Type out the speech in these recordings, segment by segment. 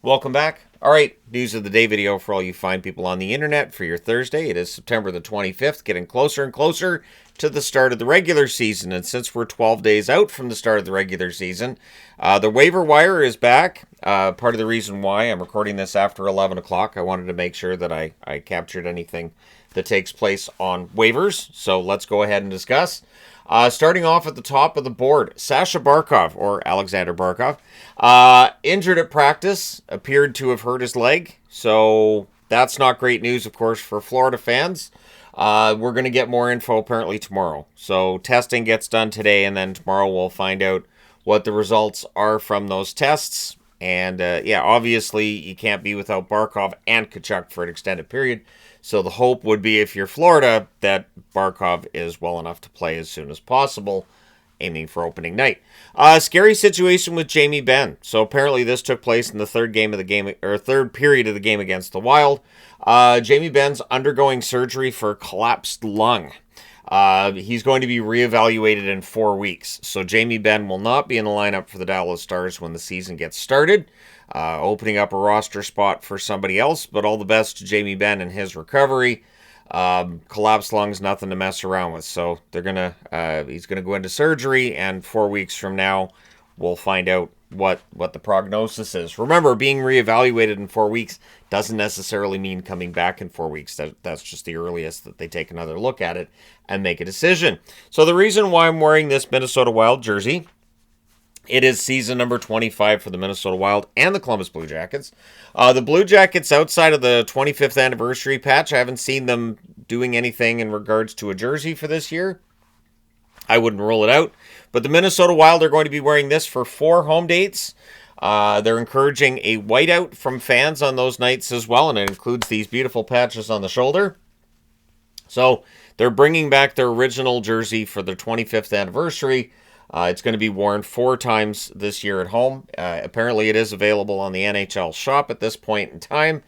Welcome back. All right, news of the day video for all you fine people on the internet for your Thursday. It is September the 25th, getting closer and closer to the start of the regular season. And since we're 12 days out from the start of the regular season, the waiver wire is back. Part of the reason why I'm recording this after 11 o'clock, I wanted to make sure that I captured anything that takes place on waivers. So let's go ahead and discuss. Starting off at the top of the board, Sasha Barkov, or Alexander Barkov, injured at practice, appeared to have hurt his leg. So that's not great news, of course, for Florida fans. We're going to get more info apparently tomorrow. So testing gets done today, and then tomorrow we'll find out what the results are from those tests. And obviously you can't be without Barkov and Tkachuk for an extended period. So the hope would be, if you're Florida, that Barkov is well enough to play as soon as possible, aiming for opening night. Scary situation with Jamie Benn. So apparently this took place in the third period of the game against the Wild. Jamie Benn's undergoing surgery for collapsed lung. He's going to be reevaluated in 4 weeks. So Jamie Benn will not be in the lineup for the Dallas Stars when the season gets started, opening up a roster spot for somebody else. But all the best to Jamie Benn and his recovery. Collapsed lungs, nothing to mess around with. So he's gonna go into surgery, and 4 weeks from now, we'll find out what the prognosis is. Remember, being reevaluated in 4 weeks doesn't necessarily mean coming back in 4 weeks. That's just the earliest that they take another look at it and make a decision. So the reason why I'm wearing this Minnesota Wild jersey, it is season number 25 for the Minnesota Wild and the Columbus Blue Jackets. The Blue Jackets, outside of the 25th anniversary patch, I haven't seen them doing anything in regards to a jersey for this year. I wouldn't rule it out. But the Minnesota Wild are going to be wearing this for 4 home dates. They're encouraging a whiteout from fans on those nights as well, and it includes these beautiful patches on the shoulder. So they're bringing back their original jersey for their 25th anniversary. It's going to be worn 4 times this year at home. Apparently it is available on the NHL shop at this point in time.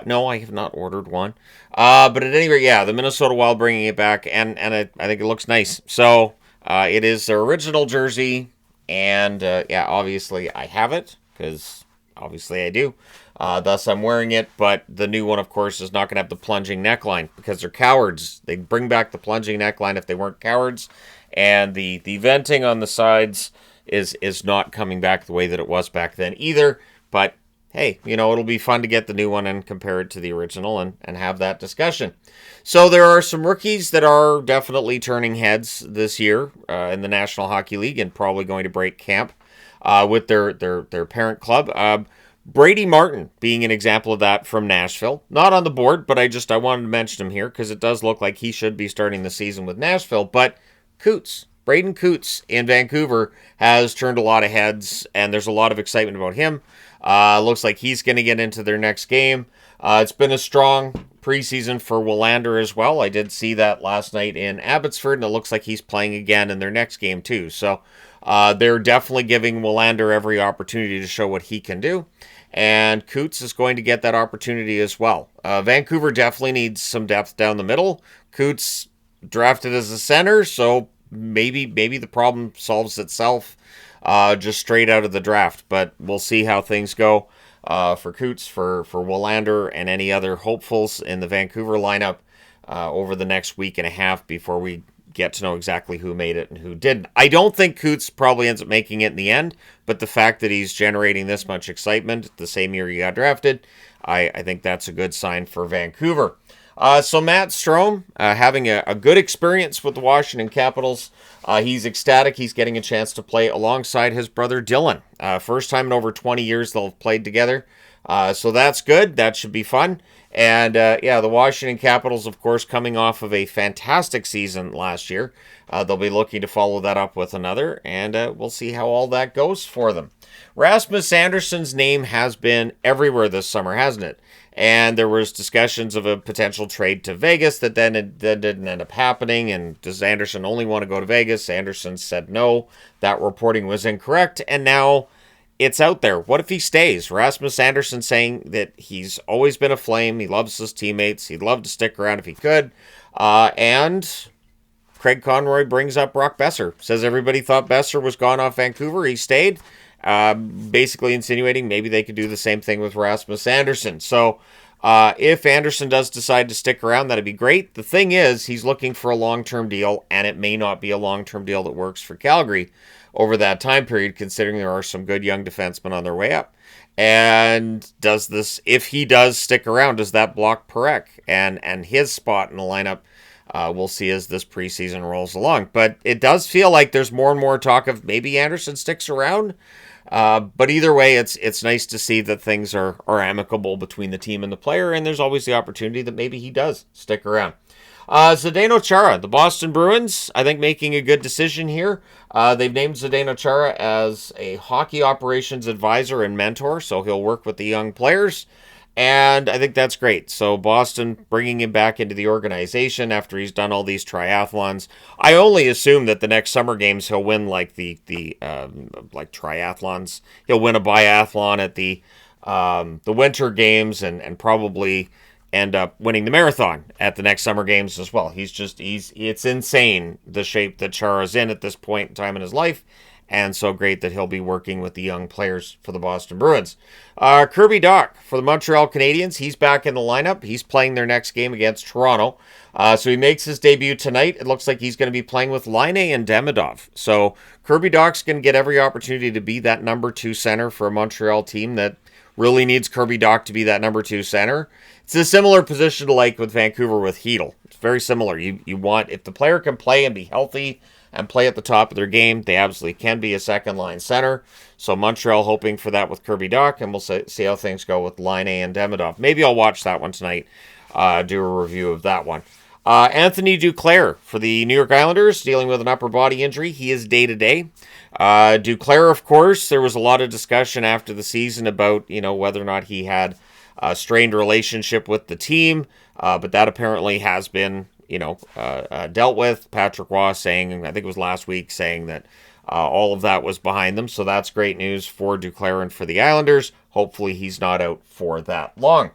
No, I have not ordered one. But at any rate, the Minnesota Wild bringing it back, and I think it looks nice. So it is their original jersey, and obviously I have it, because obviously I do. Thus I'm wearing it, but the new one, of course, is not going to have the plunging neckline, because they're cowards. They'd bring back the plunging neckline if they weren't cowards, and the venting on the sides is not coming back the way that it was back then either. But hey, it'll be fun to get the new one and compare it to the original and have that discussion. So there are some rookies that are definitely turning heads this year in the National Hockey League, and probably going to break camp with their parent club. Brady Martin being an example of that from Nashville. Not on the board, but I wanted to mention him here because it does look like he should be starting the season with Nashville. But Braden Coots in Vancouver has turned a lot of heads, and there's a lot of excitement about him. Looks like he's going to get into their next game. It's been a strong preseason for Willander as well. I did see that last night in Abbotsford, and it looks like he's playing again in their next game too. So they're definitely giving Willander every opportunity to show what he can do. And Coots is going to get that opportunity as well. Vancouver definitely needs some depth down the middle. Coots drafted as a center, so maybe the problem solves itself just straight out of the draft. But we'll see how things go for Coots, for Willander, and any other hopefuls in the Vancouver lineup over the next week and a half before we get to know exactly who made it and who didn't. I don't think Coots probably ends up making it in the end, but the fact that he's generating this much excitement the same year he got drafted, I think that's a good sign for Vancouver. So Matt Strome having a good experience with the Washington Capitals. He's ecstatic. He's getting a chance to play alongside his brother Dylan. First time in over 20 years they'll have played together. So that's good. That should be fun. And the Washington Capitals, of course, coming off of a fantastic season last year. They'll be looking to follow that up with another, and we'll see how all that goes for them. Rasmus Andersson's name has been everywhere this summer, hasn't it? And there was discussions of a potential trade to Vegas that then didn't end up happening. And does Andersson only want to go to Vegas? Andersson said no. That reporting was incorrect. And now it's out there. What if he stays? Rasmus Andersson saying that he's always been a Flame. He loves his teammates. He'd love to stick around if he could. And Craig Conroy brings up Brock Besser. Says everybody thought Besser was gone off Vancouver. He stayed. basically insinuating maybe they could do the same thing with Rasmus Andersson. So if Andersson does decide to stick around, that'd be great. The thing is, he's looking for a long-term deal, and it may not be a long-term deal that works for Calgary over that time period, considering there are some good young defensemen on their way up. And does this, if he does stick around, does that block Parekh and his spot in the lineup? We'll see as this preseason rolls along. But it does feel like there's more and more talk of maybe Andersson sticks around. But either way, it's nice to see that things are amicable between the team and the player, and there's always the opportunity that maybe he does stick around. Zdeno Chara, the Boston Bruins, I think making a good decision here. They've named Zdeno Chara as a hockey operations advisor and mentor, so he'll work with the young players, and I think that's great. So Boston bringing him back into the organization after he's done all these triathlons. I only assume that the next summer games he'll win like the triathlons. He'll win a biathlon at the winter games and probably end up winning the marathon at the next summer games as well. It's insane the shape that Chara's in at this point in time in his life, and so great that he'll be working with the young players for the Boston Bruins. Kirby Dach for the Montreal Canadiens, he's back in the lineup. He's playing their next game against Toronto. So he makes his debut tonight. It looks like he's going to be playing with Laine and Demidov. So Kirby Dach's going to get every opportunity to be that number 2 center for a Montreal team that really needs Kirby Dach to be that number 2 center. It's a similar position to like with Vancouver with Hedl. It's very similar. You want, if the player can play and be healthy and play at the top of their game, they absolutely can be a second-line center. So Montreal hoping for that with Kirby Dach, and we'll see how things go with Laine and Demidov. Maybe I'll watch that one tonight, do a review of that one. Anthony Duclair for the New York Islanders, dealing with an upper body injury. He is day-to-day. Duclair, of course, there was a lot of discussion after the season about, whether or not he had a strained relationship with the team, but that apparently has been, dealt with. Patrick Waugh saying, I think it was last week, saying that all of that was behind them, so that's great news for Duclair and for the Islanders. Hopefully he's not out for that long.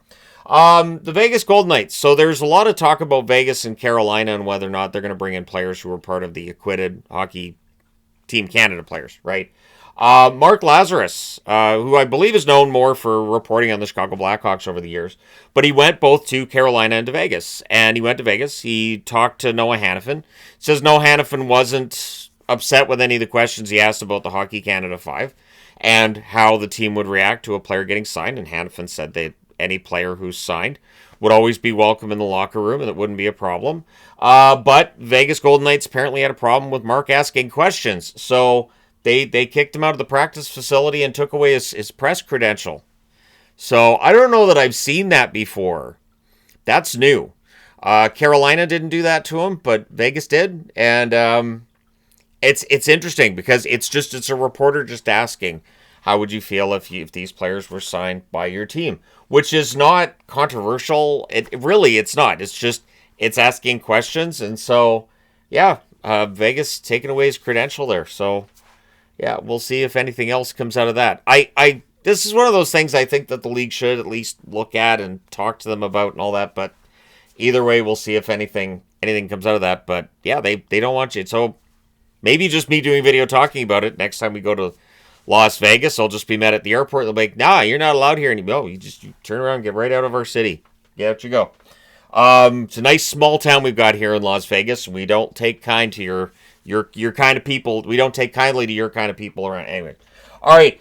The Vegas Golden Knights. So there's a lot of talk about Vegas and Carolina and whether or not they're going to bring in players who were part of the acquitted Hockey Team Canada players, right? Mark Lazarus, who I believe is known more for reporting on the Chicago Blackhawks over the years, but he went both to Carolina and to Vegas. And he went to Vegas. He talked to Noah Hannafin. Says Noah Hannafin wasn't upset with any of the questions he asked about the Hockey Canada 5 and how the team would react to a player getting signed. And Hannafin said that any player who's signed would always be welcome in the locker room and it wouldn't be a problem. But Vegas Golden Knights apparently had a problem with Mark asking questions. So they kicked him out of the practice facility and took away his press credential. So I don't know that I've seen that before. That's new. Carolina didn't do that to him, but Vegas did. And it's interesting because it's a reporter just asking, how would you feel if these players were signed by your team? Which is not controversial. It's not. It's asking questions. And so, yeah, Vegas taking away his credential there. So, yeah, we'll see if anything else comes out of that. This is one of those things I think that the league should at least look at and talk to them about and all that. But either way, we'll see if anything comes out of that. But, yeah, they don't want you. So maybe just me doing a video talking about it next time we go to Las Vegas, I'll just be met at the airport. They'll be like, nah, you're not allowed here anymore. You turn around and get right out of our city. Get out you go. It's a nice small town we've got here in Las Vegas. We don't take kind to your kind of people. We don't take kindly to your kind of people around. Anyway. All right.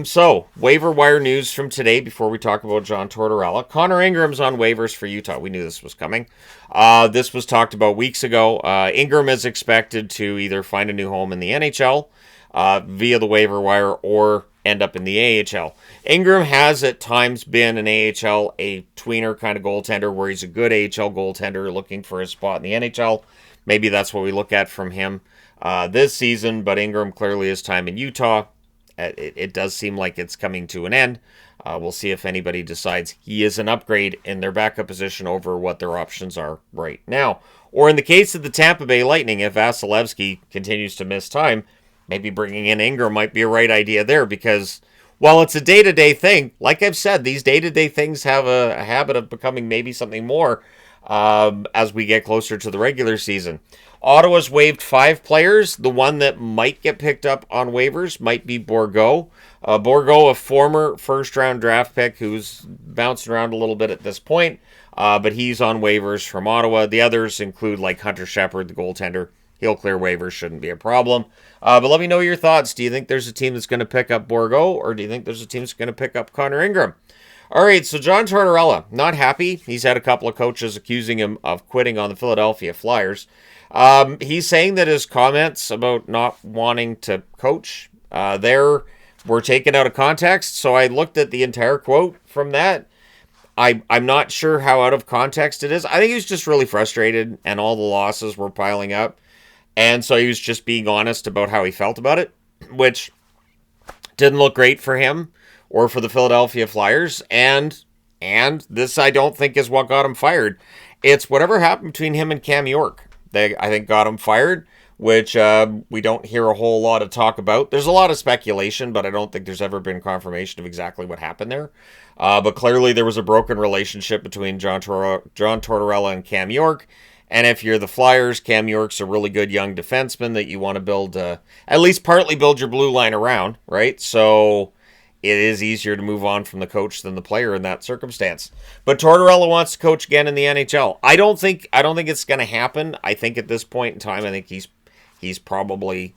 So waiver wire news from today before we talk about John Tortorella. Connor Ingram's on waivers for Utah. We knew this was coming. This was talked about weeks ago. Ingram is expected to either find a new home in the NHL via the waiver wire or end up in the AHL. Ingram has at times been an AHL, a tweener kind of goaltender where he's a good AHL goaltender looking for his spot in the NHL. Maybe that's what we look at from him this season, but Ingram clearly his time in Utah. It does seem like it's coming to an end. We'll see if anybody decides he is an upgrade in their backup position over what their options are right now. Or in the case of the Tampa Bay Lightning, if Vasilevsky continues to miss time, maybe bringing in Ingram might be a right idea there because, while it's a day-to-day thing, like I've said, these day-to-day things have a habit of becoming maybe something more. as we get closer to the regular season. Ottawa's waived 5 players. The one that might get picked up on waivers might be Bourgault. Bourgault, a former first-round draft pick who's bouncing around a little bit at this point, but he's on waivers from Ottawa. The others include like Hunter Shepard, the goaltender. He'll clear waivers, shouldn't be a problem. But let me know your thoughts. Do you think there's a team that's going to pick up Bourgault, or do you think there's a team that's going to pick up Connor Ingram? All right, so John Tortorella, not happy. He's had a couple of coaches accusing him of quitting on the Philadelphia Flyers. He's saying that his comments about not wanting to coach were taken out of context, so I looked at the entire quote from that. I'm not sure how out of context it is. I think he was just really frustrated, and all the losses were piling up. And so he was just being honest about how he felt about it, which didn't look great for him or for the Philadelphia Flyers. And this, I don't think, is what got him fired. It's whatever happened between him and Cam York. I think, got him fired, which we don't hear a whole lot of talk about. There's a lot of speculation, but I don't think there's ever been confirmation of exactly what happened there. But clearly there was a broken relationship between John Tortorella and Cam York. And if you're the Flyers, Cam York's a really good young defenseman that you want to build, at least partly build your blue line around, right? So it is easier to move on from the coach than the player in that circumstance. But Tortorella wants to coach again in the NHL. I don't think it's going to happen. I think at this point in time, I think he's probably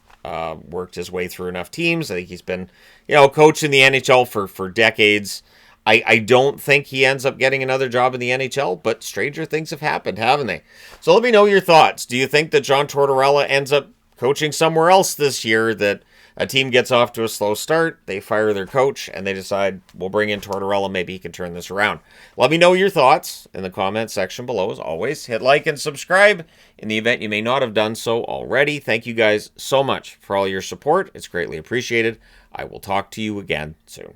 worked his way through enough teams. I think he's been, coaching the NHL for decades. I don't think he ends up getting another job in the NHL, but stranger things have happened, haven't they? So let me know your thoughts. Do you think that John Tortorella ends up coaching somewhere else this year, that a team gets off to a slow start, they fire their coach, and they decide, we'll bring in Tortorella, maybe he can turn this around? Let me know your thoughts in the comment section below. As always, hit like and subscribe in the event you may not have done so already. Thank you guys so much for all your support. It's greatly appreciated. I will talk to you again soon.